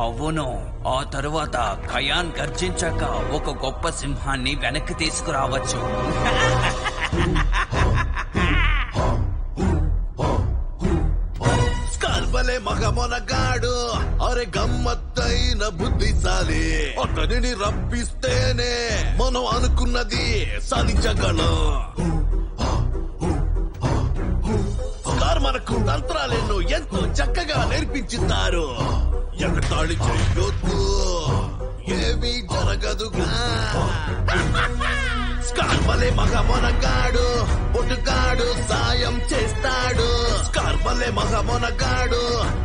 అవును, ఆ తరువాత ఖయాన్ గర్జించాక ఒక గొప్ప సింహాన్ని వెనక్కి తీసుకురావచ్చు. స్కార్బలే మగమొనగాడు, అరే గమ్మత్తైన బుద్ధిశాలి. అతనిని రప్పిస్తేనే మనం అనుకున్నది సాధించగలం. మనకు తంత్రాలెన్నో ఎంతో చక్కగా నేర్పించుతారు. ఎగతాళి చెయ్యొద్దు, ఏమీ జరగదుగా. స్కార్బలే మగమొనగాడు, పొట్టుగాడు సాయం చేస్తాడు. స్కార్బలే మగమొనగాడు,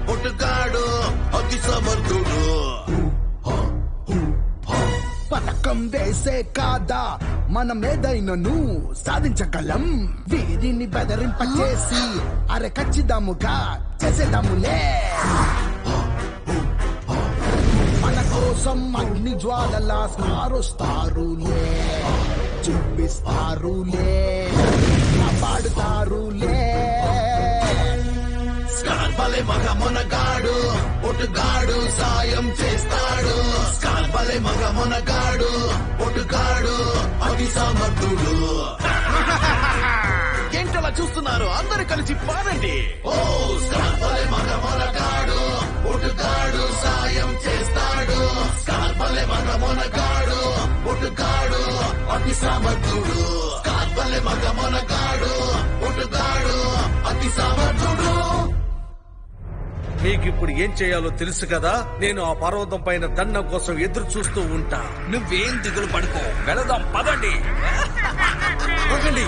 పొట్టుగాడు అతి సమర్థుడు. పథకం వేసే కాదా మనం ఏదైనాను సాధించగలం. వీరిని బెదరింపచేసి అరే ఖచ్చితంగా చేసేదాములే. మన కోసం అగ్ని జ్వాలలా స్మారుస్తారులే, చూపిస్తారులే, కాపాడుతారులే. స్కార్బలే మగమొనగాడు, పొట్టుగాడు సాయం చేస్తాడు. స్కార్బలే మగమొనగాడు, పొట్టుగాడు అతి సమర్థుడు. ఏంటలా చూస్తున్నారు? అందరూ కలిసి పాడండి. ఓ స్కార్బలే మగమొనగాడు, పొట్టుగాడు సాయం చేస్తాడు. స్కార్బలే మగమొనగాడు, పొట్టుగాడు అతి సమర్థుడు. స్కార్బలే మగమొనగాడు, పొట్టుగాడు అతి సమర్థుడు. మీకిప్పుడు ఏం చేయాలో తెలుసు కదా. నేను ఆ పర్వతం పైన దండం కోసం ఎదురు చూస్తూ ఉంటా. నువ్వేం దిగులు పడుకో, వెళదాం పదండి. పదండి.